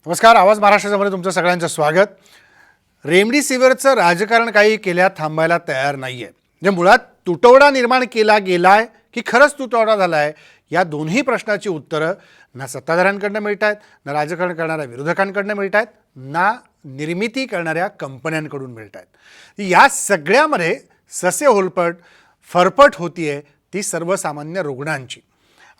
नमस्कार. आवाज महाराष्ट्रामध्ये तुमचं सगळ्यांचं स्वागत. रेमडेसिवीरचं राजकारण काही केल्या थांबायला तयार नाही आहे. म्हणजे मुळात तुटवडा निर्माण केला गेलाय की खरंच तुटवडा झालाय, या दोन्ही प्रश्नाची उत्तरं ना सत्ताधाऱ्यांकडनं मिळत आहेत, ना राजकारण करणाऱ्या विरोधकांकडनं मिळत आहेत, ना निर्मिती करणाऱ्या कंपन्यांकडून मिळत आहेत. या सगळ्यामध्ये ससे होलपट फरफट होतीये ती सर्वसामान्य रुग्णांची.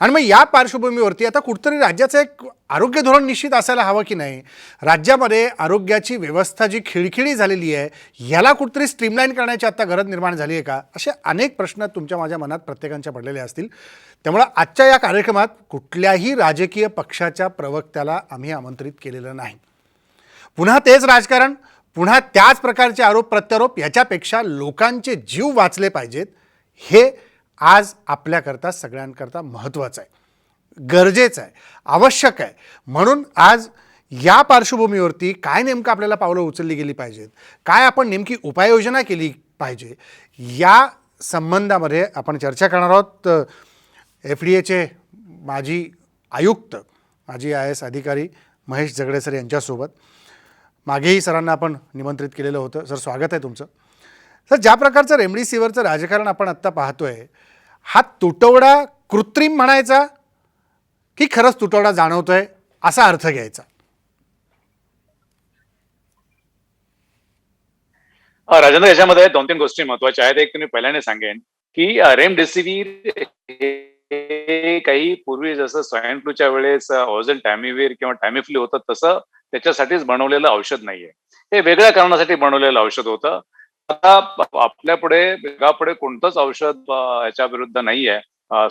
आणि मग या पार्श्वभूमीवरती आता कुठतरी राज्याचं एक आरोग्य धोरण निश्चित असायला हवं की नाही. राज्यामध्ये आरोग्याची व्यवस्था जी खिळखिळी झालेली आहे, याला कुठतरी स्ट्रीमलाईन करण्याची आता गरज निर्माण झाली आहे का, असे अनेक प्रश्न तुमच्या माझ्या मनात प्रत्येकांच्या पडलेले असतील. त्यामुळं आजच्या या कार्यक्रमात कुठल्याही राजकीय पक्षाच्या प्रवक्त्याला आम्ही आमंत्रित केलेलं नाही. पुन्हा तेच राजकारण, पुन्हा त्याच प्रकारचे आरोप प्रत्यारोप, याच्यापेक्षा लोकांचे जीव वाचले पाहिजेत हे आज आपल्याकरता सगळ्यांकरता महत्त्वाचं आहे, गरजेचं आहे, आवश्यक आहे. म्हणून आज या पार्श्वभूमीवरती काय नेमकं आपल्याला पावलं उचलली गेली पाहिजेत, काय आपण नेमकी उपाययोजना केली पाहिजे, या संबंधामध्ये आपण चर्चा करणार आहोत. FDA माजी आयुक्त, माजी IAS अधिकारी महेश झगडे सर यांच्यासोबत. मागेही सरांना आपण निमंत्रित केलेलं होतं. सर, स्वागत आहे तुमचं. सर, ज्या प्रकारचं रेमडेसिवीरचं राजकारण आपण आत्ता पाहतोय, हा तुटवडा कृत्रिम म्हणायचा की खरंच तुटवडा जाणवतोय असा अर्थ घ्यायचा? राजेंद्र, याच्यामध्ये 2-3 गोष्टी महत्वाच्या आहेत. एक मी पहिल्याने सांगेन की रेमडेसिवीर हे काही पूर्वी जसं स्वाईन फ्लूच्या वेळेस ओझल टॅमिवीर किंवा टॅमिफ्लू होतं, तसं त्याच्यासाठीच बनवलेलं औषध नाहीये. हे वेगळ्या कारणासाठी बनवलेलं औषध होतं. आता आपल्या पुढे जगापुढे कोणतंच औषध याच्या विरुद्ध नाहीये,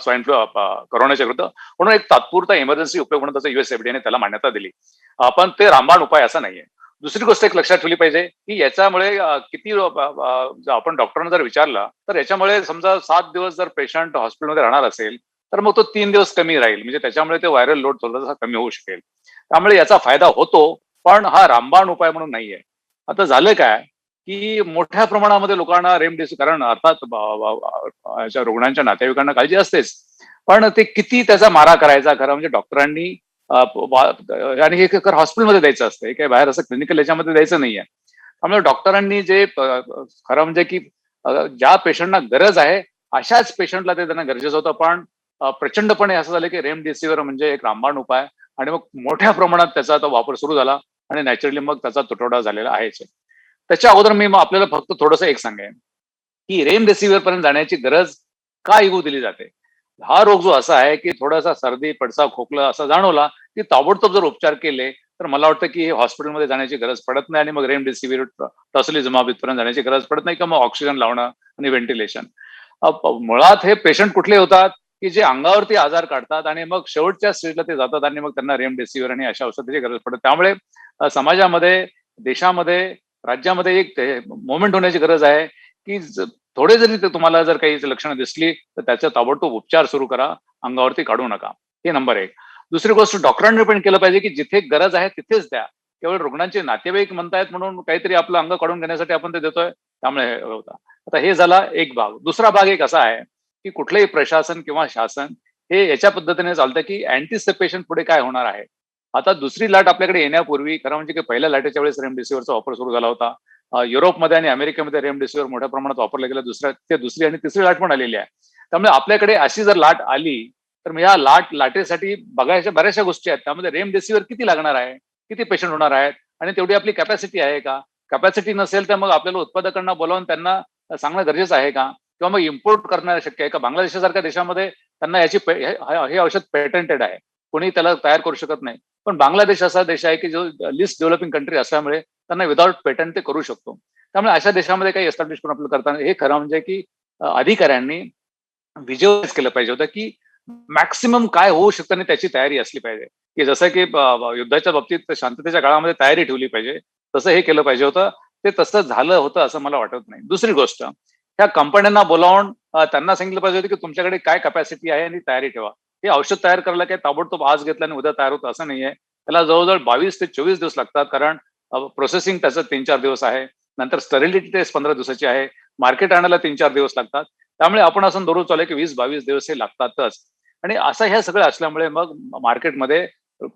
स्वाईन फ्लू कोरोनाच्या विरुद्ध. म्हणून एक तात्पुरता इमर्जन्सी उपयोग म्हणून त्याचा US FDA ने त्याला मान्यता दिली. पण ते रामबाण उपाय असा नाहीये. दुसरी गोष्ट एक लक्षात ठेवली पाहिजे की याच्यामुळे किती आपण डॉक्टरांना जर विचारलं तर याच्यामुळे समजा 7 दिवस जर पेशंट हॉस्पिटलमध्ये राहणार असेल तर मग तो 3 दिवस कमी राहील. म्हणजे त्याच्यामुळे ते व्हायरल लोड थोडासा कमी होऊ शकेल. त्यामुळे याचा फायदा होतो, पण हा रामबाण उपाय म्हणून नाहीये. आता झालं काय की मोठ्या प्रमाणामध्ये लोकांना रेमडेसिवीर, कारण अर्थात रुग्णांच्या नातेवाईकांना काळजी असतेच, पण ते किती त्याचा मारा करायचा खरं म्हणजे डॉक्टरांनी आणि हे हॉस्पिटलमध्ये द्यायचं असतं, हे काय बाहेर असं क्लिनिकल याच्यामध्ये द्यायचं नाहीये. त्यामुळे डॉक्टरांनी जे खरं म्हणजे की ज्या पेशंटना गरज आहे अशाच पेशंटला ते त्यांना गरजेचं होतं. पण प्रचंडपणे असं झालं की रेमडेसिवीर म्हणजे एक रामबाण उपाय, आणि मग मोठ्या प्रमाणात त्याचा तो वापर सुरू झाला आणि नॅचरली मग त्याचा तुटवडा झालेला आहेच. त्याच्या अगोदर मी आपल्याला फक्त थोडंसं एक सांगेन की रेमडेसिवीर पर्यंत जाण्याची गरज का येऊ दिली जाते. हा रोग जो असा आहे की थोडासा सर्दी, पडसा, खोकला असा जाणवला की ताबडतोब जर उपचार केले तर मला वाटतं की हॉस्पिटलमध्ये जाण्याची गरज पडत नाही, आणि मग रेमडेसिवीर टॉसिलिझुमाब इथपर्यंत जाण्याची गरज पडत नाही, किंवा मग ऑक्सिजन लावणं आणि व्हेंटिलेशन. मुळात हे पेशंट कुठले होतात की जे अंगावरती आजार काढतात आणि मग शेवटच्या स्टेजला ते जातात आणि मग त्यांना रेमडेसिवीर आणि अशा औषधाची गरज पडते. त्यामुळे समाजामध्ये, देशामध्ये, राज्यामध्ये एक मोमेंट होण्याची गरज आहे की थोडे जरी तुम्हाला जर काही लक्षणं दिसली तर त्याचा ताबडतोब उपचार सुरू करा, अंगावरती काढू नका. हे नंबर 1. दुसरी गोष्ट, डॉक्टरांनी पण केलं पाहिजे की जिथे गरज आहे तिथेच द्या. केवळ रुग्णांचे नातेवाईक म्हणतायत म्हणून काहीतरी आपलं अंग काढून घेण्यासाठी आपण ते देतोय, त्यामुळे हे होतं. आता हे झाला एक भाग. दुसरा भाग एक असा आहे की कुठलंही प्रशासन किंवा शासन हे याच्या पद्धतीने चालतं की अँटिसिपेशन पुढे काय होणार आहे. आता दुसरी लाट आपल्याकडे येण्यापूर्वी खरं म्हणजे की पहिल्या लाटेच्या वेळेस रेमडेसिवीरचा वापर सुरू झाला होता. युरोपमध्ये आणि अमेरिकेमध्ये रेमडेसिवीर मोठ्या प्रमाणात वापरलं गेलं. दुसरी आणि तिसरी लाट पण आलेली आहे. त्यामुळे आपल्याकडे अशी जर लाट आली तर मग या लाटेसाठी बघायच्या बऱ्याचशा गोष्टी आहेत. त्यामध्ये रेमडेसिवीर किती लागणार आहे, किती पेशंट होणार आहेत, आणि तेवढी आपली कॅपॅसिटी आहे का. कॅपॅसिटी नसेल तर मग आपल्याला उत्पादकांना बोलावून त्यांना सांगणं गरजेचं आहे का, किंवा मग इम्पोर्ट करणं शक्य आहे का. बांगलादेशासारख्या देशामध्ये त्यांना याची हे औषध पेटंटेड आहे, कोणी त्याला तयार करू शकत नाही. पण बांगलादेश असा देश आहे की जो लिस्ट डेव्हलपिंग कंट्री असल्यामुळे त्यांना विदाउट पेटंट ते करू शकतो. त्यामुळे अशा देशामध्ये काही एस्टॅब्लिश करून आपलं करताना हे खरं म्हणजे की अधिकाऱ्यांनी व्हिज्युअलाइज केलं पाहिजे होतं की मॅक्सिमम काय होऊ शकतं आणि त्याची तयारी असली पाहिजे. की जसं की युद्धाच्या बाबतीत शांततेच्या काळामध्ये तयारी ठेवली पाहिजे, तसं हे केलं पाहिजे होतं. ते तसं झालं होतं असं मला वाटत नाही. दुसरी गोष्ट, ह्या कंपन्यांना बोलावून त्यांना सांगितलं पाहिजे होतं की तुमच्याकडे काय कॅपॅसिटी आहे आणि तयारी ठेवा. हे औषध तयार करायला काय ताबडतोब आज घेतलं आणि उद्या तयार होतं असं नाहीये. त्याला जवळजवळ 22 ते 24 दिवस लागतात, कारण प्रोसेसिंग त्याचं 3-4 दिवस आहे. नंतर स्टरिलिटी टेस्ट 15 दिवसाची आहे. मार्केट आणायला 3-4 दिवस लागतात. त्यामुळे आपण असं दररोज चालू की 20-22 दिवस हे लागतातच. आणि असं हे सगळं असल्यामुळे मग मार्केटमध्ये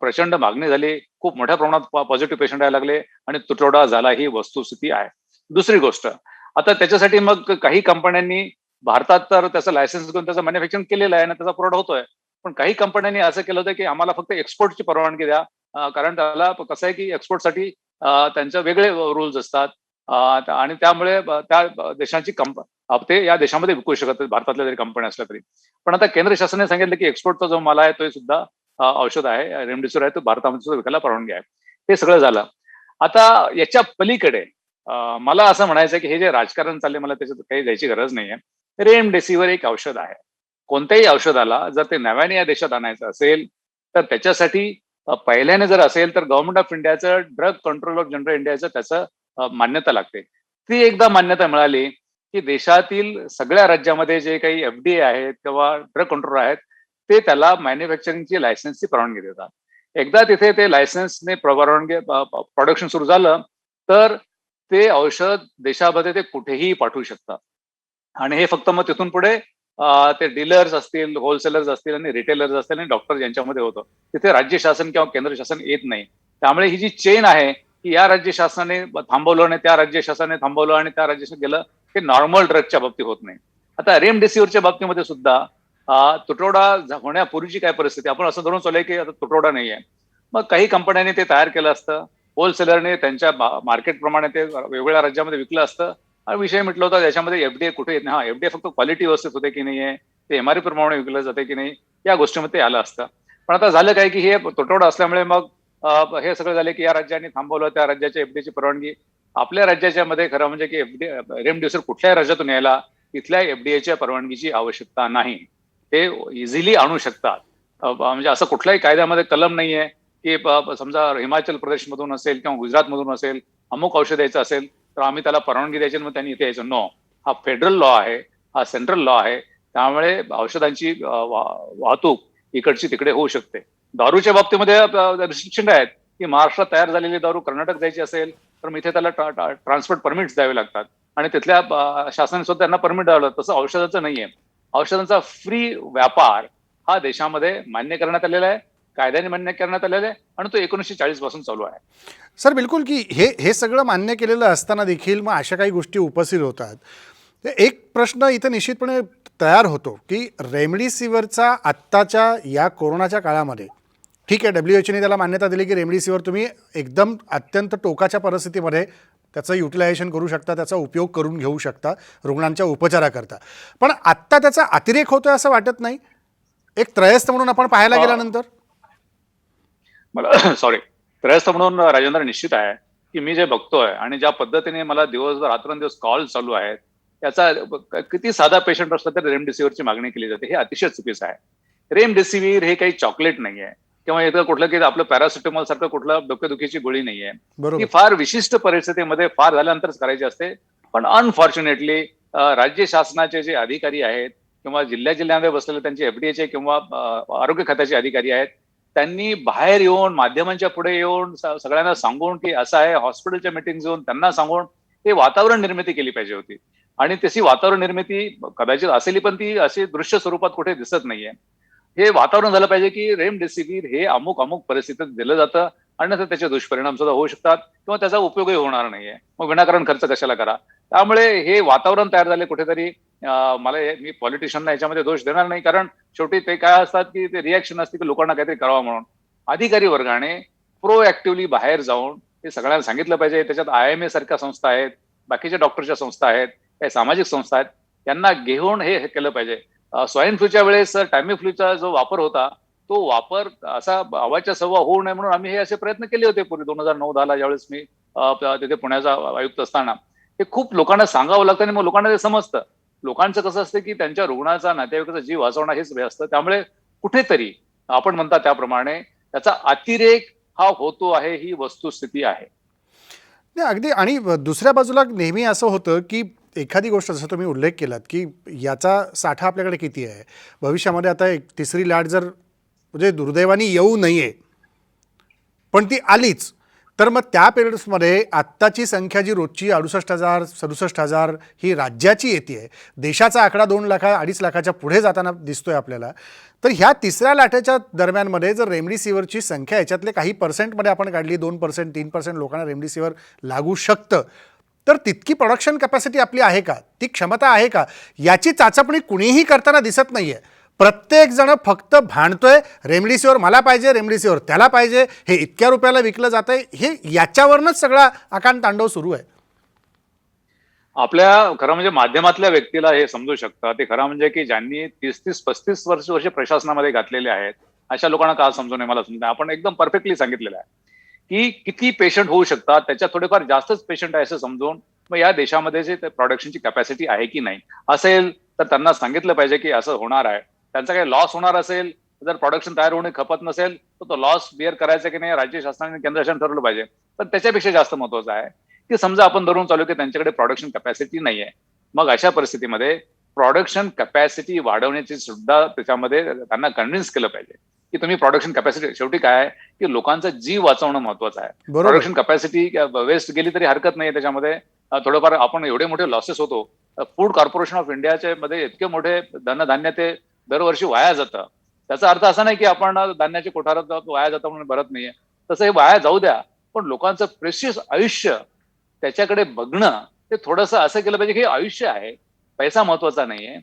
प्रचंड मागणी झाली, खूप मोठ्या प्रमाणात पॉझिटिव्ह पेशंट यायला लागले आणि तुटवडा झाला, ही वस्तुस्थिती आहे. दुसरी गोष्ट, आता त्याच्यासाठी मग काही कंपन्यांनी भारतात तर त्याचं लायसन्स घेऊन त्याचं मॅन्युफॅक्चरिंग केलेलं आहे आणि त्याचा पुरवठा होतोय. पण काही कंपन्यांनी असं केलं होतं, की आम्हाला फक्त एक्सपोर्टची परवानगी द्या. कारण त्याला कसं आहे, की एक्सपोर्टसाठी त्यांचे वेगळे रूल्स असतात. आणि त्यामुळे त्या देशांची ते या देशामध्ये विकू शकत नाहीत, भारतातल्या जरी कंपन्या असल्या तरी. पण आता केंद्र शासनाने सांगितलं, की एक्सपोर्टचा जो माल आहे तो सुद्धा औषध आहे, रेमडेसिवीर आहे, तो भारतामध्ये सुद्धा विकायला परवानगी आहे. हे सगळं झालं. आता याच्या पलीकडे मला असं म्हणायचं आहे, की हे जे राजकारण चाललंय, मला त्याच्यात काही द्यायची गरज नाहीये. रेमडेसिवीर एक औषध आहे. कोणत्याही औषधाला जर ते नव्याने या देशात आणायचं असेल, तर त्याच्यासाठी पहिल्याने जर असेल तर गव्हर्नमेंट ऑफ इंडियाचं, ड्रग कंट्रोल ऑफ जनरल इंडियाचं त्याचं मान्यता लागते. ती एकदा मान्यता मिळाली, की देशातील सगळ्या राज्यामध्ये जे काही FDA आहेत किंवा ड्रग कंट्रोलर आहेत, ते त्याला मॅन्युफॅक्चरिंगची लायसन्सची परवानगी देतात. एकदा तिथे ते लायसन्सने परवानगी प्रोडक्शन सुरू झालं, तर ते औषध देशामध्ये ते कुठेही पाठवू शकतात. आणि हे फक्त मग तिथून पुढे ते डीलर्स असतील, होलसेलर्स असतील आणि रिटेलर्स असतील आणि डॉक्टर यांच्यामध्ये होतं. तिथे राज्य शासन किंवा केंद्र शासन येत नाही. त्यामुळे ही जी चेन आहे, की या राज्य शासनाने थांबवलं आणि त्या राज्य शासनाने थांबवलं आणि त्या राज्य शासन गेलं, हे नॉर्मल ड्रगच्या बाबतीत होत नाही. आता रेमडेसिवीरच्या बाबतीमध्ये सुद्धा तुटवडा होण्यापूर्वीची काय परिस्थिती, आपण असं धरून चालूय की आता तुटवडा नाहीये. मग काही कंपन्यांनी ते तयार केलं असतं, होलसेलरने त्यांच्या मार्केट प्रमाणे ते वेगवेगळ्या राज्यामध्ये विकलं असतं. हा विषय म्हटलं होता, त्याच्यामध्ये FDA कुठे येत नाही. हा, FDA फक्त क्वालिटी व्यवस्थित होते की नाहीये, ते MRP प्रमाणे विकलं जाते की नाही, या गोष्टीमध्ये ते आलं असतं. पण आता झालं काय, की हे तुटवडा असल्यामुळे मग हे सगळं झालं, की या राज्याने थांबवलं, त्या राज्याच्या FDAची परवानगी. आपल्या राज्याच्या मध्ये खरं म्हणजे की रेमडेसिवीर कुठल्याही राज्यातून यायला तिथल्या FDAच्या परवानगीची आवश्यकता नाही. ते इझिली आणू शकतात. म्हणजे असं कुठल्याही कायद्यामध्ये कलम नाहीये, की समजा हिमाचल प्रदेशमधून असेल किंवा गुजरातमधून असेल, अमुक औषध द्यायचं असेल, तर आम्ही त्याला परवानगी द्यायची, मग त्यांनी इथे यायचं. नो, हा फेडरल लॉ आहे, हा सेंट्रल लॉ आहे. त्यामुळे औषधांची वाहतूक इकडची तिकडे होऊ शकते. दारूच्या बाबतीमध्ये रिस्ट्रिक्शन आहेत, की महाराष्ट्रात तयार झालेली दारू कर्नाटक जायची असेल, तर मग इथे त्याला ट्रान्सपोर्ट परमिट्स द्यावे लागतात आणि तिथल्या शासनाने सुद्धा त्यांना परमिट द्यावं लागतं. तसं औषधाचं नाहीये. औषधांचा फ्री व्यापार हा देशामध्ये मान्य करण्यात आलेला आहे, कायद्याने मान्य करण्यात आलेला आहे आणि तो 1940 पासून चालू आहे. सर बिलकुल, की हे हे सगळं मान्य केलेलं असताना देखील मग अशा काही गोष्टी उपस्थित होतात. तर एक प्रश्न इथं निश्चितपणे तयार होतो, की रेमडेसिवीरचा आत्ताच्या या कोरोनाच्या काळामध्ये ठीक आहे, WHO ने त्याला मान्यता दिली की रेमडेसिवीर तुम्ही एकदम अत्यंत टोकाच्या परिस्थितीमध्ये त्याचं युटिलायझेशन करू शकता, त्याचा उपयोग करून घेऊ शकता रुग्णांच्या उपचाराकरता. पण आत्ता त्याचा अतिरेक होतोय असं वाटत नाही, एक त्रयस्थ म्हणून आपण पाहायला गेल्यानंतर? मला सॉरी, त्रयस्थ म्हणून राजेंद्र निश्चित आहे, की मी जे बघतोय आणि ज्या पद्धतीने मला दिवसभर रात्रंदिवस कॉल चालू आहेत, याचा किती साधा पेशंट असला तरी रेमडेसिवीरची मागणी केली जाते, हे अतिशय चुकीचं आहे. रेमडेसिवीर हे काही चॉकलेट नाहीये किंवा इथं कुठलं की आपलं पॅरासिटामॉल सारखं कुठलं डोकेदुखीची गोळी नाहीये. ती बरोबर. फार विशिष्ट परिस्थितीमध्ये फार झाल्यानंतरच करायची असते. पण अनफॉर्च्युनेटली राज्य शासनाचे जे अधिकारी आहेत किंवा जिल्ह्यामध्ये बसलेले त्यांचे FDAचे किंवा आरोग्य खात्याचे अधिकारी आहेत, त्यांनी बाहेर येऊन माध्यमांच्या पुढे येऊन सगळ्यांना सांगून, की असं आहे, हॉस्पिटलच्या मीटिंग घेऊन त्यांना सांगून हे वातावरण निर्मिती केली पाहिजे होती. आणि तशी वातावरण निर्मिती कदाचित असेल, पण ती अशी दृश्य स्वरूपात कुठे दिसत नाहीये. हे वातावरण झालं पाहिजे, की रेमडेसिवीर हे अमुक अमुक परिस्थितीत दिलं जातं आणि नंतर त्याचे दुष्परिणाम सुद्धा होऊ शकतात किंवा त्याचा उपयोगही होणार नाहीये. मग विनाकारण खर्च कशाला करा. त्यामुळे हे वातावरण तयार झाले कुठेतरी. मी पॉलिटिशियनला याच्यामध्ये दोष देणार नाही, कारण शेवटी ते काय असतात, की ते रिॲक्शन असते, की लोकांना काहीतरी करावं म्हणून. अधिकारी वर्गाने प्रोएक्टिव्हली बाहेर जाऊन हे सगळ्यांना सांगितलं पाहिजे. त्याच्यात IMA सारख्या संस्था आहेत, बाकीच्या डॉक्टरच्या संस्था आहेत, काही सामाजिक संस्था आहेत, यांना घेऊन हे केलं पाहिजे. स्वाईन फ्लूच्या वेळेस टॅमीफ्लूचा जो वापर होता, तो वापर असा अवाच्या सव्वा होऊ नये म्हणून आम्ही हे असे प्रयत्न केले होते पूर्वी 2009-10ला, ज्यावेळेस मी तिथे पुण्याचा आयुक्त असताना. हे खूप लोकांना सांगावं लागतं आणि मग लोकांना ते समजतं. लोकांचं कसं असतं, की त्यांच्या रुग्णाचा, नातेवाईकाचा जीव वाचवणं हेच हे असतं. त्यामुळे कुठेतरी आपण म्हणता त्याप्रमाणे त्याचा अतिरेक हा होतो आहे, ही वस्तुस्थिती आहे. नाही अगदी. आणि दुसऱ्या बाजूला नेहमी असं होतं, की एखादी गोष्ट जसं तुम्ही उल्लेख केलात, की याचा साठा आपल्याकडे किती आहे, भविष्यामध्ये आता एक तिसरी लाट जर म्हणजे दुर्दैवाने येऊ नये पण ती आलीच, तर मग त्या पिरियड्समध्ये आत्ताची संख्या जी रोजची 68,000 67,000 ही राज्याची येते, देशाचा आकडा 2 लाख 2.5 लाखाच्या पुढे जाताना दिसतोय आपल्याला. तर ह्या तिसऱ्या लाटेच्या दरम्यानमध्ये जर रेमडेसिवीरची संख्या याच्यातले काही पर्सेंटमध्ये आपण काढली, 2% 3% लोकांना रेमडेसिवीर लागू शकतं, तर तितकी प्रोडक्शन कॅपॅसिटी आपली आहे का, ती क्षमता आहे का, याची चाचपणी कुणीही करताना दिसत नाहीये. प्रत्येक जण फक्त भांडतोय, रेमडेसिवीर मला पाहिजे, रेमडेसिवीर त्याला पाहिजे, हे इतक्या रुपयाला विकलं जातंय, हे याच्यावरनच सगळा आकांत तांडव सुरू आहे. आपल्या खरं म्हणजे माध्यमातल्या व्यक्तीला हे समजू शकतं. ते खरं म्हणजे की ज्यांनी 30-35 वर्ष प्रशासनामध्ये घातलेले आहेत, अशा लोकांना का समजू नये मला समजत नाही. आपण एकदम परफेक्टली सांगितलेलं आहे की किती पेशंट होऊ शकतात, त्याच्यात थोडेफार जास्तच पेशंट आहे असं समजून मग या देशामध्ये जे प्रोडक्शनची कॅपॅसिटी आहे की नाही असेल तर त्यांना सांगितलं पाहिजे की असं होणार आहे. त्यांचा काही लॉस होणार असेल, जर प्रोडक्शन तयार होणे खपत नसेल तर तो लॉस बिअर करायचा की नाही राज्य शासनाने केंद्र शासन ठरवलं पाहिजे. पण त्याच्यापेक्षा जास्त महत्वाचं आहे की समजा आपण धरून चालू की त्यांच्याकडे प्रोडक्शन कॅपॅसिटी नाहीये, मग अशा परिस्थितीमध्ये प्रोडक्शन कॅपॅसिटी वाढवण्याची सुद्धा त्याच्यामध्ये त्यांना कन्व्हिन्स केलं पाहिजे की तुम्ही प्रोडक्शन कॅपॅसिटी, शेवटी काय आहे की लोकांचा जीव वाचवणं महत्वाचं आहे. बरोबर. प्रोडक्शन कॅपॅसिटी वेस्ट गेली तरी हरकत नाही त्याच्यामध्ये. थोडंफार आपण एवढे मोठे लॉसेस होतो. फूड कॉर्पोरेशन ऑफ इंडियाचे मध्ये इतके मोठे धनधान्य ते दरवर्षी वाया जातं. त्याचा अर्थ असा नाही की आपण धान्याचे कोठारात वाया जातं म्हणून भरत नाहीये, तसं हे वाया जाऊ द्या, पण लोकांचं प्रेशियस आयुष्य त्याच्याकडे बघणं ते थोडंसं असं केलं पाहिजे की हे आयुष्य आहे, पैसा महत्वाचा नाहीये,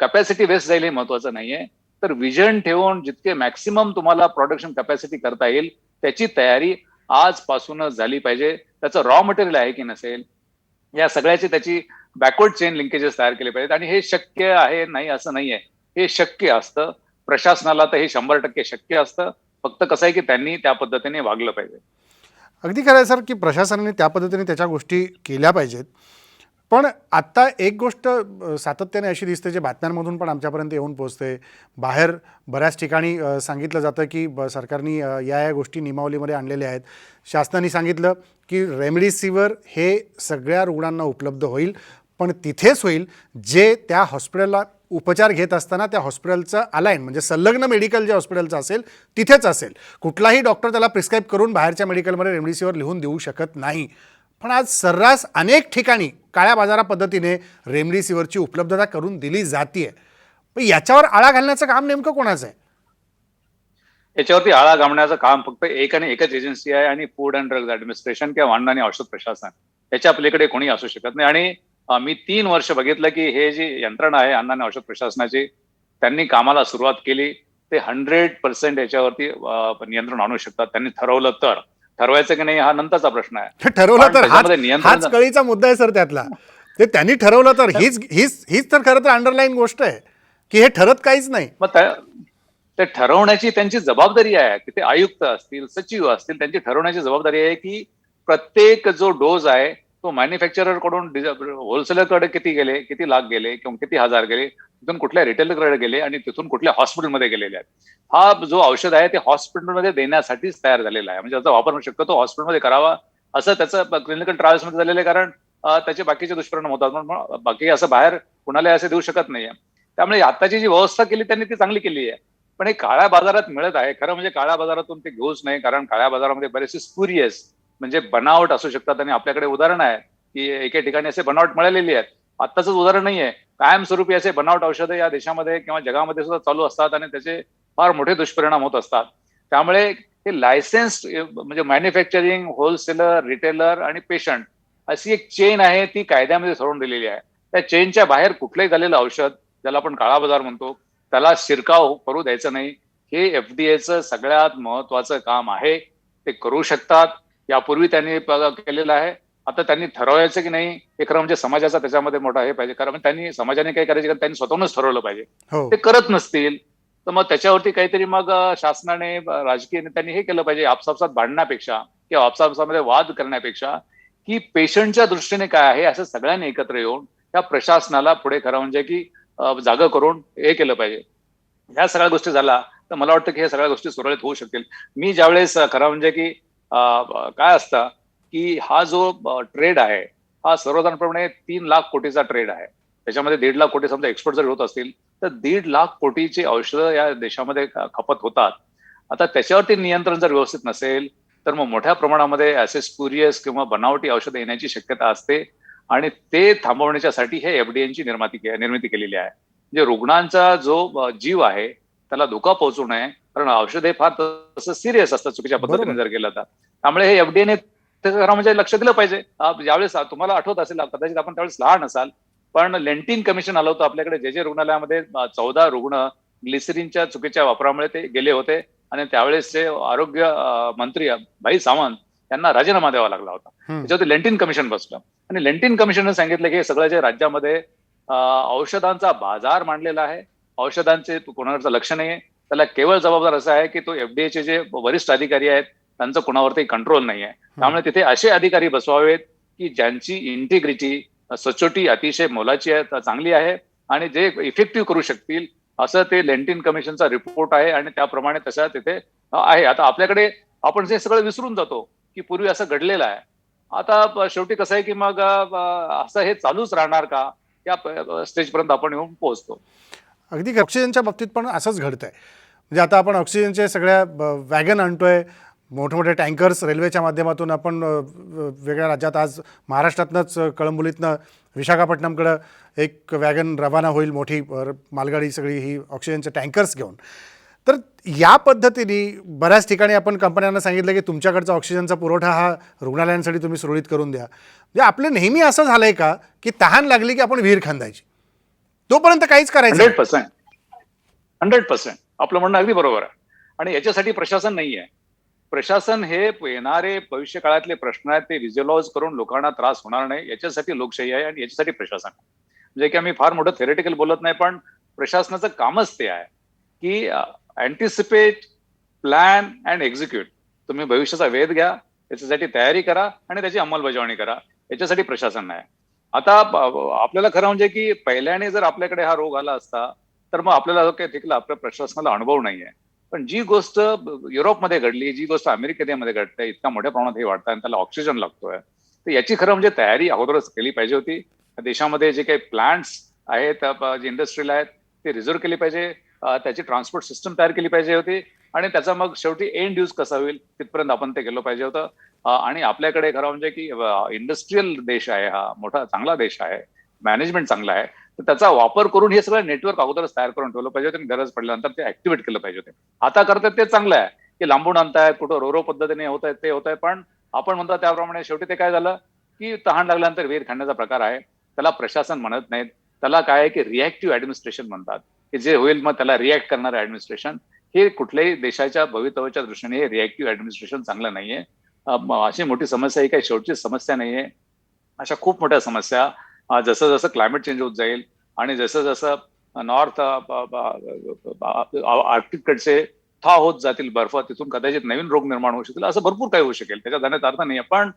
कॅपॅसिटी वेस्ट जाईल हे महत्वाचं नाहीये. तर विजन ठेवून जितके मॅक्सिमम तुम्हाला प्रोडक्शन कॅपॅसिटी करता येईल त्याची तयारी आजपासूनच झाली पाहिजे. त्याचं रॉ मटेरियल आहे की नसेल, या सगळ्याची त्याची बॅकवर्ड चेन लिंकेजेस तयार केले पाहिजेत. आणि हे शक्य आहे नाही असं नाहीये, हे शक्य असतं. प्रशासनाला तर हे 100% शक्य असतं. फक्त कसं आहे की त्यांनी त्या पद्धतीने वागलं पाहिजे. अगदी खरं आहे सर, की प्रशासनाने त्या पद्धतीने त्याच्या गोष्टी केल्या पाहिजेत. पण आत्ता एक गोष्ट सातत्याने अशी दिसते, जे बातम्यांमधून पण आमच्यापर्यंत येऊन पोहोचते. बाहेर बऱ्याच ठिकाणी सांगितलं जातं की सरकारने या गोष्टी नियमावलीमध्ये आणलेल्या आहेत. शासनाने सांगितलं की रेमडेसिवीर हे सगळ्या रुग्णांना उपलब्ध होईल, पण तिथेच होईल जे त्या हॉस्पिटलला उपचार घेत असताना त्या हॉस्पिटलचं अलाइन म्हणजे संलग्न मेडिकल जे हॉस्पिटलचं असेल तिथेच असेल. कुठलाही डॉक्टर त्याला प्रिस्क्राईब करून बाहेरच्या मेडिकलमध्ये रेमडेसिवीर लिहून देऊ शकत नाही. पण आज सर्रास अनेक ठिकाणी काळ्या बाजारा पद्धतीने रेमडेसिवीरची उपलब्धता करून दिली जाते. पण याच्यावर आळा घालण्याचं काम नेमकं कोणाचं आहे? याच्यावरती आळा घालण्याचं काम फक्त एक आणि एकच एजन्सी आहे, आणि फूड अँड ड्रग्ज ऍडमिनिस्ट्रेशन किंवा अन्न आणि औषध प्रशासन. त्याच्या पलीकडे कोणी असू शकत नाही. आणि मी 3 वर्ष बघितलं की हे जी यंत्रणा आहे अन्न आणि औषध प्रशासनाची, त्यांनी कामाला सुरुवात केली. ते 100% याच्यावरती नियंत्रण आणू शकतात. त्यांनी ठरवलं तर. ठरवायचं की नाही हा नंतरचा प्रश्न आहे. ठरवलं पण तर त्याच्यामध्ये हाच कळीचा मुद्दा आहे सर त्यातला. ते त्यांनी ठरवलं तर हीच तर खरं तर अंडरलाईन गोष्ट आहे की हे ठरत काहीच नाही. मग ते ठरवण्याची त्यांची जबाबदारी आहे की ते आयुक्त असतील, सचिव असतील, त्यांची ठरवण्याची जबाबदारी आहे की प्रत्येक जो डोस आहे तो मॅन्युफॅक्चरर कडून होलसेलरकडे किती गेले, किती लाख गेले किंवा किती हजार गेले, तिथून कुठल्या रिटेलरकडे गेले आणि तिथून कुठल्या हॉस्पिटलमध्ये गेलेले आहेत. हा जो औषध आहे ते हॉस्पिटलमध्ये देण्यासाठीच तयार झालेला आहे. म्हणजे त्याचा वापर शक्यतो हॉस्पिटलमध्ये करावा असं त्याचं क्लिनिकल ट्रायल्समध्ये झालेलं आहे. कारण त्याचे बाकीचे दुष्परिणाम होतात, पण बाकी असं बाहेर कुणाला असं देऊ शकत नाहीये. त्यामुळे आताची जी व्यवस्था केली त्यांनी ती चांगली केली आहे. पण हे काळ्या बाजारात मिळत आहे. खरं म्हणजे काळ्या बाजारातून ते घेऊच नाही, कारण काळ्या बाजारामध्ये बरेचसे स्पुरियस म्हणजे बनावट असू शकतात. आणि आपल्याकडे उदाहरण आहे की एके ठिकाणी असे बनावट मिळालेली आहेत. आत्ताच उदाहरण नाहीये, कायमस्वरूपी असे बनावट औषधं या देशामध्ये किंवा जगामध्ये सुद्धा चालू असतात आणि त्याचे फार मोठे दुष्परिणाम होत असतात. त्यामुळे हे लायसेन्स्ड म्हणजे मॅन्युफॅक्चरिंग, होलसेलर, रिटेलर आणि पेशंट अशी एक चेन आहे, ती कायद्यामध्ये ठरवून दिलेली आहे. त्या चेनच्या बाहेर कुठलंही झालेलं औषध, ज्याला आपण काळा बाजार म्हणतो, त्याला शिरकाव करू द्यायचं नाही. हे एफडीएचं सगळ्यात महत्वाचं काम आहे. ते करू शकतात. यापूर्वी त्यांनी केलेलं आहे. आता त्यांनी ठरवायचं की नाही हे खरं म्हणजे समाजाचा त्याच्यामध्ये मोठा हे पाहिजे. कारण त्यांनी समाजाने काय करायचे, त्यांनी स्वतःहूनच ठरवलं पाहिजे. हो. ते करत नसतील तर मग त्याच्यावरती काहीतरी मग शासनाने, राजकीय नेत्यांनी हे केलं पाहिजे. आपसापसात भांडण्यापेक्षा किंवा आपसापसामध्ये वाद करण्यापेक्षा की पेशंटच्या दृष्टीने काय आहे असं सगळ्यांनी एकत्र येऊन त्या प्रशासनाला पुढे खरं म्हणजे की जागा करून हे केलं पाहिजे. ह्या सगळ्या गोष्टी झाल्या तर मला वाटतं की ह्या सगळ्या गोष्टी सुरळीत होऊ शकतील. मी ज्यावेळेस खरं म्हणजे की काय असतं की हा जो ट्रेड आहे हा सर्वसाधारणपणे 3 लाख कोटीचा ट्रेड आहे. त्याच्यामध्ये 1.5 लाख कोटी समजा एक्सपोर्ट जर होत असतील तर 1.5 लाख कोटीची औषधं या देशामध्ये खपत होतात. आता त्याच्यावरती नियंत्रण जर व्यवस्थित नसेल तर मग मोठ्या प्रमाणामध्ये असे स्पुरियस किंवा बनावटी औषधं येण्याची शक्यता असते आणि ते थांबवण्यासाठी हे एफडीएची निर्मिती केलेली आहे. म्हणजे रुग्णांचा जो जीव आहे त्याला धोका पोहोचू नये, कारण औषध हे फार तसं सिरियस असतं चुकीच्या पद्धतीने बरोबर. जर गेलं तर. त्यामुळे हे एफडीएने खरं म्हणजे लक्ष दिलं पाहिजे. ज्यावेळेस तुम्हाला आठवत असेल, कदाचित आपण त्यावेळेस लहान असाल, पण लेंटिन कमिशन आलं होतं आपल्याकडे. जे रुग्णालयामध्ये 14 रुग्ण ग्लिसरीनच्या चुकीच्या वापरामुळे ते गेले होते आणि त्यावेळेसचे आरोग्य मंत्री भाई सावंत यांना राजीनामा द्यावा लागला होता. त्याच्यावरती लेंटिन कमिशन बसलं आणि लेंटिन कमिशनने सांगितलं की हे सगळं जे राज्यामध्ये औषधांचा बाजार मांडलेला आहे, औषधांचे कोणावरचं लक्ष नाहीये, त्याला केवळ जबाबदार असं आहे की तो एफडीएचे जे वरिष्ठ अधिकारी आहेत त्यांचं कोणावरती कंट्रोल नाहीये. त्यामुळे तिथे असे अधिकारी बसवावेत की ज्यांची इंटिग्रिटी, सचोटी अतिशय मोलाची आहे, चांगली आहे आणि जे इफेक्टिव्ह करू शकतील, असं ते लेंटिन कमिशनचा रिपोर्ट आहे आणि त्याप्रमाणे तशा तिथे आहे. आता आपल्याकडे आपण जे सगळं विसरून जातो की पूर्वी असं घडलेलं आहे. आता शेवटी कसं आहे की मग असं हे चालूच राहणार का, त्या स्टेजपर्यंत आपण येऊन पोहोचतो. अगदी ऑक्सिजनच्या बाबतीत पण असंच घडतंय. म्हणजे आता आपण ऑक्सिजनचे सगळ्या वॅगन आणतोय, मोठमोठे टँकर्स रेल्वेच्या माध्यमातून आपण वेगळ्या राज्यात, आज महाराष्ट्रातनंच कळंबोलीतनं विशाखापट्टणमकडं एक वॅगन रवाना होईल, मोठी मालगाडी सगळी ही ऑक्सिजनचे टँकर्स घेऊन. तर या पद्धतीने बऱ्याच ठिकाणी आपण कंपन्यांना सांगितलं की तुमच्याकडचा ऑक्सिजनचा पुरवठा हा रुग्णालयांसाठी तुम्ही सुरळीत करून द्या. म्हणजे आपलं नेहमी असं झालंय का की तहान लागली की आपण विहीर खांदायची, तोपर्यंत काहीच करायचं नाही? 100% आपलं म्हणणं अगदी बरोबर आहे. आणि याच्यासाठी प्रशासन नाही आहे. प्रशासन हे येणारे भविष्य काळातले प्रश्न आहेत ते व्हिज्युअलाइज करून लोकांना त्रास होणार नाही याच्यासाठी लोकशाही आहे आणि याच्यासाठी प्रशासन आहे. म्हणजे की आम्ही फार मोठं थेरेटिकल बोलत नाही, पण प्रशासनाचं कामच ते आहे की अँटिसिपेट, प्लॅन अँड एक्झिक्यूट. तुम्ही भविष्याचा वेध घ्या, त्याच्यासाठी तयारी करा आणि त्याची अंमलबजावणी करा. याच्यासाठी प्रशासन आहे. आता आपल्याला खरं म्हणजे की पहिल्याने जर आपल्याकडे हा रोग आला असता तर मग आपल्याला काय तिकला आपल्या प्रशासनाला अनुभव नाहीये. पण जी गोष्ट युरोपमध्ये घडली, जी गोष्ट अमेरिकेमध्ये घडते, इतक्या मोठ्या प्रमाणात हे वाढतं आणि त्याला ऑक्सिजन लागतोय, तर याची खरं म्हणजे तयारी अगोदरच केली पाहिजे होती. देशामध्ये जे काही प्लांट्स आहेत, जे इंडस्ट्रीला आहेत, ते रिझर्व्ह केली पाहिजे. त्याची ट्रान्सपोर्ट सिस्टम तयार केली पाहिजे होती आणि त्याचा मग शेवटी एंड यूज कसा होईल तिथपर्यंत आपण ते गेलो पाहिजे होतं. आणि आपल्याकडे खरं म्हणजे की इंडस्ट्रीयल देश आहे, हा मोठा चांगला देश आहे, मॅनेजमेंट चांगला आहे, तर त्याचा वापर करून हे सगळं नेटवर्क अगोदरच तयार करून ठेवलं पाहिजे होतं आणि गरज पडल्यानंतर ते ऍक्टिव्हेट केलं पाहिजे होते. आता करतात ते चांगलं आहे की लांबून आणतायत, कुठं रोरो पद्धतीने होत आहे ते होत आहे, पण आपण म्हणतो त्याप्रमाणे शेवटी ते काय झालं की तहान लागल्यानंतर विहीर खाण्याचा प्रकार आहे. त्याला प्रशासन म्हणत नाहीत, त्याला काय आहे की रिॲक्टिव्ह ऍडमिनिस्ट्रेशन म्हणतात, की जे होईल मग त्याला रिॲक्ट करणारं ऍडमिनिस्ट्रेशन. हे कुठल्याही देशाच्या भवितव्याच्या दृष्टीने हे रिॲक्टिव्ह ऍडमिनिस्ट्रेशन चांगलं नाहीये. अशी मोठी समस्या ही काही शेवटची समस्या नाहीये. अशा खूप मोठ्या समस्या जसं जसं क्लायमेट चेंज होत जाईल आणि जसं जसं नॉर्थ आर्क्टिककडचे था होत जातील बर्फ, तिथून कदाचित नवीन रोग निर्माण होऊ शकतील, असं भरपूर काही होऊ शकेल. त्याच्या जाण्यात अर्थ नाहीये, पण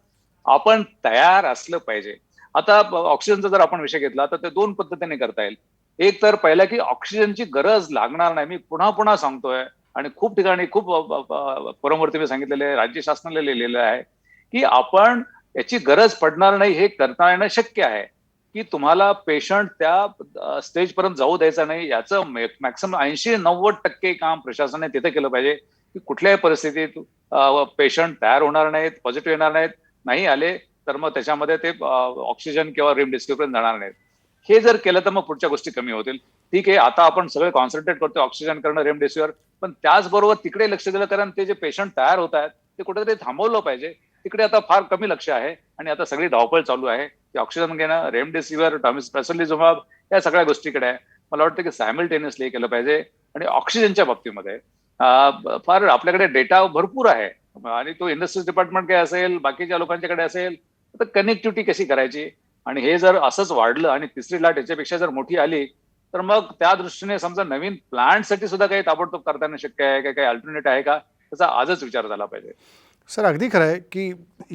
आपण तयार असलं पाहिजे. आता ऑक्सिजनचा जर आपण विषय घेतला तर ते दोन पद्धतीने करता येईल. एक तर पहिला की ऑक्सिजनची गरज लागणार नाही. मी पुन्हा पुन्हा सांगतोय आणि खूप ठिकाणी खूप फोरमवरती मी सांगितलेलं आहे, राज्य शासनाला लिहिलेलं आहे की आपण याची गरज पडणार नाही हे करता येणं शक्य आहे. की तुम्हाला पेशंट त्या स्टेज पर्यंत जाऊ द्यायचा नाही, याचं मॅक्सिमम 80-90% काम प्रशासनाने तिथे केलं पाहिजे की कुठल्याही परिस्थितीत पेशंट तयार होणार नाहीत, पॉझिटिव्ह येणार नाहीत, नाही आले तर मग त्याच्यामध्ये ते ऑक्सिजन किंवा रेमडेसिवीर पर्यंत जाणार नाहीत. हे जर केलं तर मग पुढच्या गोष्टी कमी होतील. ठीक आहे, आता आपण सगळे कॉन्सन्ट्रेट करतो ऑक्सिजन करणं, रेमडेसिवीर, पण त्याचबरोबर तिकडे लक्ष दिलं, कारण ते जे पेशंट तयार होत आहेत ते कुठेतरी थांबवलं पाहिजे. तिकडे आता फार कमी लक्ष आहे आणि आता सगळी धावपळ चालू आहे की ऑक्सिजन घेणं, रेमडेसिवीर, टॉसिलिझुमॅब या सगळ्या गोष्टीकडे आहे. मला वाटतं की सायमल्टेनियसली केलं पाहिजे. आणि ऑक्सिजनच्या बाबतीमध्ये फार आपल्याकडे डेटा भरपूर आहे आणि तो इंडस्ट्रीज डिपार्टमेंट काय असेल, बाकीच्या लोकांच्याकडे असेल, तर कनेक्टिव्हिटी कशी करायची. आणि हे जर असंच वाढलं आणि तिसरी लाट याच्यापेक्षा जर मोठी आली तर मग त्या दृष्टीने समजा नवीन प्लांटसाठी सुद्धा काही ताबडतोब करता येणं शक्य आहे का, काही अल्टरनेट आहे का, त्याचा आजच विचार झाला पाहिजे. सर, अगदी खरं आहे की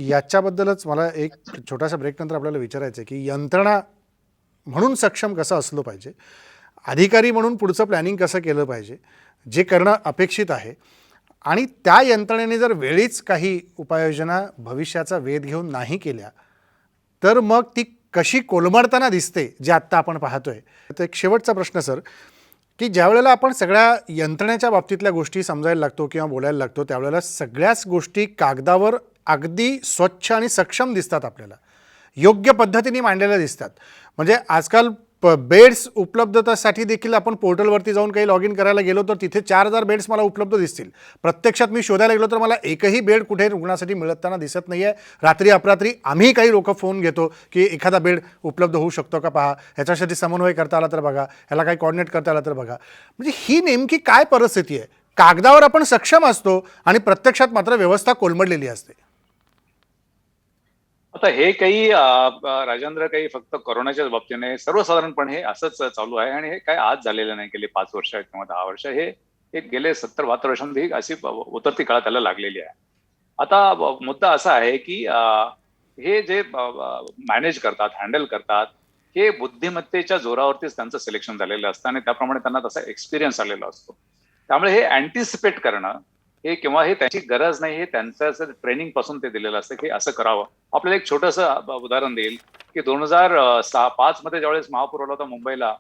याच्याबद्दलच मला एक छोटासा ब्रेक नंतर आपल्याला विचारायचं आहे की यंत्रणा म्हणून सक्षम कसं असलं पाहिजे, अधिकारी म्हणून पुढचं प्लॅनिंग कसं केलं पाहिजे, जे करणं अपेक्षित आहे, आणि त्या यंत्रणेने जर वेळीच काही उपाययोजना भविष्याचा वेध घेऊन नाही केल्या तर मग ती कशी कोलमडताना दिसते जे आत्ता आपण पाहतोय. तर एक शेवटचा प्रश्न सर, की ज्या वेळेला आपण सगळ्या यंत्रणेच्या बाबतीतल्या गोष्टी समजायला लागतो किंवा बोलायला लागतो त्यावेळेला सगळ्याच गोष्टी कागदावर अगदी स्वच्छ आणि सक्षम दिसतात आपल्याला, योग्य पद्धतीने मांडलेल्या दिसतात. म्हणजे आजकाल बेड्स उपलब्धतेसाठी देखील आपण पोर्टलवरती जाऊन काही लॉग इन करायला गेलो तर तिथे 4,000 बेड्स मला उपलब्ध दिसतील. प्रत्यक्षात मी शोधायला गेलो तर मला एकही बेड कुठे रुग्णासाठी मिळताना दिसत नाही आहे. रात्री अपरात्री आम्ही काही लोक फोन घेतो की एखादा बेड उपलब्ध होऊ शकतो का पहा, ह्याच्यासाठी समन्वय करता आला तर बघा, ह्याला काही कॉर्डिनेट करता आला तर बघा. म्हणजे ही नेमकी काय परिस्थिती आहे? कागदावर आपण सक्षम असतो आणि प्रत्यक्षात मात्र व्यवस्था कोलमडलेली असते. आता हे काही राजेंद्र काही फक्त कोरोनाच्याच बाबतीने सर्वसाधारणपणे हे असंच चालू आहे आणि हे काय आज झालेलं नाही. गेले 5 वर्ष किंवा 10 वर्ष हे गेले 70-72 वर्षांमध्ये ही अशी उतरती काळात त्याला लागलेली आहे. आता मुद्दा असा आहे की हे जे मॅनेज करतात, हँडल करतात, हे बुद्धिमत्तेच्या जोरावरतीच त्यांचं सिलेक्शन झालेलं असतं आणि त्याप्रमाणे त्यांना तसा एक्सपिरियन्स आलेला असतो. त्यामुळे हे अँटिसिपेट करणं हे किंवा हे त्याची गरज नाही, हे त्यांचं ट्रेनिंग पासून ते दिलेलं असतं की असं करावं. आपल्याला एक छोटंसं उदाहरण देईल की 2005 मध्ये ज्यावेळेस महापूर आला होता मुंबईला,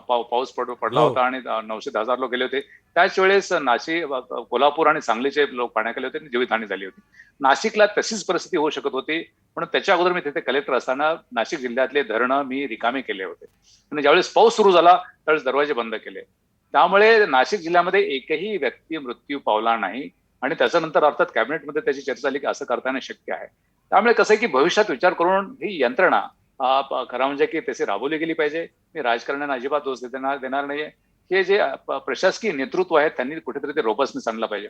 पाऊस पडला होता आणि 900,000 लोक गेले होते. त्याच वेळेस नाशिक, कोल्हापूर आणि सांगलीचे लोक पाण्याखाली होते आणि जीवितहानी झाली होती. नाशिकला तशीच परिस्थिती होऊ शकत होती, पण त्याच्या अगोदर मी तिथे कलेक्टर असताना नाशिक जिल्ह्यातले धरणं मी रिकामे केले होते आणि ज्यावेळेस पाऊस सुरू झाला त्यावेळेस दरवाजे बंद केले. त्यामुळे नाशिक जिल्ह्यामध्ये एकही व्यक्ती मृत्यू पावला नाही आणि त्याच्यानंतर अर्थात कॅबिनेटमध्ये त्याची चर्चा झाली की असं करताना शक्य आहे. त्यामुळे कसं आहे की भविष्यात विचार करून ही यंत्रणा खरं म्हणजे की त्याची राबवली गेली पाहिजे. मी राजकारण्यांना अजिबात दोष देणार नाहीये. हे जे प्रशासकीय नेतृत्व आहे त्यांनी कुठेतरी ते रोबस्टनेस आणला पाहिजे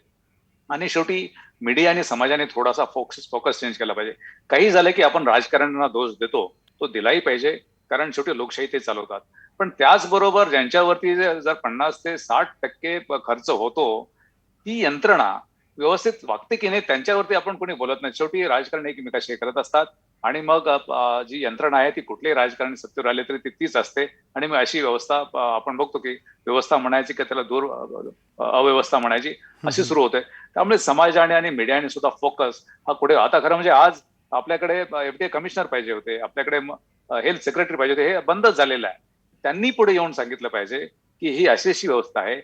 आणि शेवटी मीडिया आणि समाजाने थोडासा फोकस चेंज केला पाहिजे. काही झालं की आपण राजकारण्यांना दोष देतो, तो दिलाही पाहिजे, कारण शेवटी लोकशाही ते चालवतात. पण त्याचबरोबर ज्यांच्यावरती जर 50 ते 60% खर्च होतो, ती यंत्रणा व्यवस्थित वागते की नाही त्यांच्यावरती आपण कोणी बोलत नाही. शेवटी राजकारण एकमेकाशी हे करत असतात आणि मग जी यंत्रणा आहे ती कुठलेही राजकारणी सत्तेवर आले तरी ती तीच असते आणि मग अशी व्यवस्था आपण बघतो की व्यवस्था म्हणायची की त्याला दूर अव्यवस्था म्हणायची अशी सुरू होते. त्यामुळे समाजाने आणि मीडियाने सुद्धा फोकस हा पुढे, आता खरं म्हणजे आज आपल्याकडे एफडीए कमिशनर पाहिजे होते, आपल्याकडे हेल्थ सेक्रेटरी पाहिजे होते, हे बंदच झालेलं आहे. त्यांनी पुढे येऊन सांगितलं पाहिजे की ही अशी व्यवस्था आहे,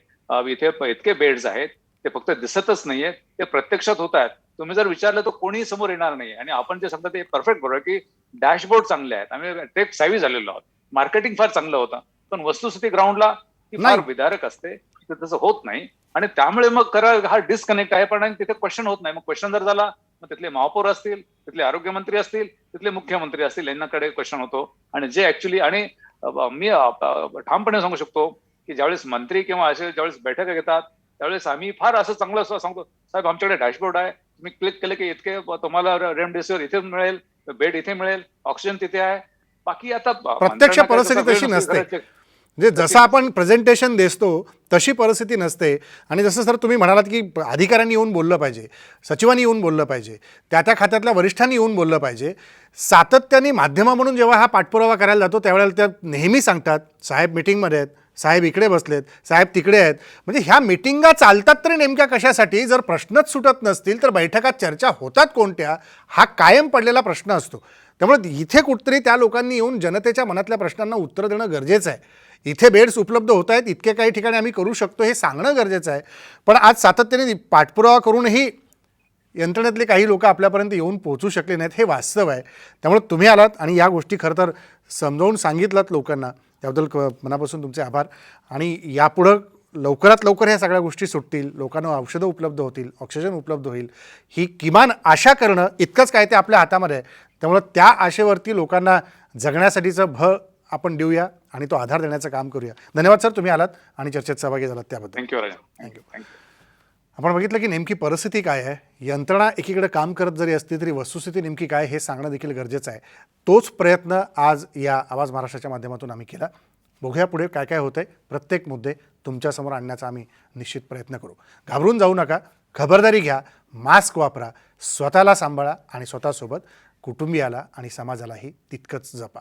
इथे इतके बेड्स आहेत, ते फक्त दिसतच नाहीये, ते प्रत्यक्षात होत आहेत. तुम्ही जर विचारलं तर कोणी समोर येणार नाही आणि आपण जे सांगतो ते परफेक्ट बरोबर की डॅशबोर्ड चांगले आहेत, आम्ही टेक सावी झालेलो आहोत, मार्केटिंग फार चांगलं होतं, पण वस्तुस्थिती ग्राउंडला ती फार विदारक असते, तसं होत नाही आणि त्यामुळे मग खरं हा डिस्कनेक्ट आहे. पण तिथे क्वेश्चन होत नाही. मग क्वेश्चन जर झाला मग तिथले महापौर असतील, तिथले आरोग्यमंत्री असतील, तिथले मुख्यमंत्री असतील, यांच्याकडे क्वेश्चन होतो आणि जे ऍक्च्युली आणि मी ठामपणे सांगू शकतो की ज्यावेळेस मंत्री किंवा असे ज्यावेळेस बैठका घेतात त्यावेळेस आम्ही फार असं चांगलं असं सांगतो, साहेब आमच्याकडे डॅशबोर्ड आहे, तुम्ही क्लिक केलं की इतके तुम्हाला रेमडेसिवीर इथे मिळेल, बेड इथे मिळेल, ऑक्सिजन तिथे आहे. बाकी आता प्रत्यक्ष परिस्थिती तशी नसते. म्हणजे जसं आपण प्रेझेंटेशन देतो तशी परिस्थिती नसते. आणि जसं सर तुम्ही म्हणालात की अधिकाऱ्यांनी येऊन बोललं पाहिजे, सचिवांनी येऊन बोललं पाहिजे, त्या खात्यातल्या वरिष्ठांनी येऊन बोललं पाहिजे. सातत्याने माध्यमा म्हणून जेव्हा हा पाठपुरावा करायला जातो त्यावेळेला त्या नेहमी सांगतात साहेब मीटिंगमध्ये आहेत, साहेब इकडे बसलेत, साहेब तिकडे आहेत. म्हणजे ह्या मीटिंगा चालतात तरी नेमक्या कशासाठी? जर प्रश्नच सुटत नसतील तर बैठकात चर्चा होतात कोणत्या? हा कायम पडलेला प्रश्न असतो. त्यामुळे इथे कुठतरी त्या लोकांनी येऊन जनतेच्या मनातल्या प्रश्नांना उत्तर देणं गरजेचं आहे. इथे बेड्स उपलब्ध होत आहेत, इतके काही ठिकाणी आम्ही करू शकतो हे सांगणं गरजेचं आहे. पण आज सातत्याने पाठपुरावा करूनही यंत्रणेतले काही लोक आपल्यापर्यंत येऊन पोहोचू शकले नाहीत, हे वास्तव आहे. त्यामुळे तुम्ही आलात आणि या गोष्टी खरं तर समजावून सांगितलात लोकांना, त्याबद्दल मनापासून तुमचे आभार. आणि यापुढं लवकरात लवकर ह्या सगळ्या गोष्टी सुटतील, लोकांना औषधं उपलब्ध होतील, ऑक्सिजन उपलब्ध होईल, ही किमान आशा करणं इतकंच काय ते आपल्या हातामध्ये आहे. त्यामुळं त्या आशेवरती लोकांना जगण्यासाठीचं भर आपण देऊया आणि तो आधार देण्याचं काम करूया. धन्यवाद सर, तुम्ही आलात आणि चर्चेत सहभागी झालात त्याबद्दल. थँक्यू राजा. थँक्यू. आपण बघितलं की नेमकी परिस्थिती काय आहे. यंत्रणा एकीकडे काम करत जरी असली तरी वस्तुस्थिती नेमकी काय हे सांगणं देखील गरजेचं आहे. तोच प्रयत्न आज या आवाज महाराष्ट्राच्या माध्यमातून आम्ही केला. बघूया पुढे काय काय होतंय. प्रत्येक मुद्दे तुमच्यासमोर आणण्याचा आम्ही निश्चित प्रयत्न करू. घाबरून जाऊ नका, खबरदारी घ्या, मास्क वापरा, स्वतःला सांभाळा आणि स्वतःसोबत कुटुंबियाला आणि समाजालाही तितकंच जपा.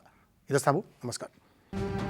इथंच थांबू. नमस्कार.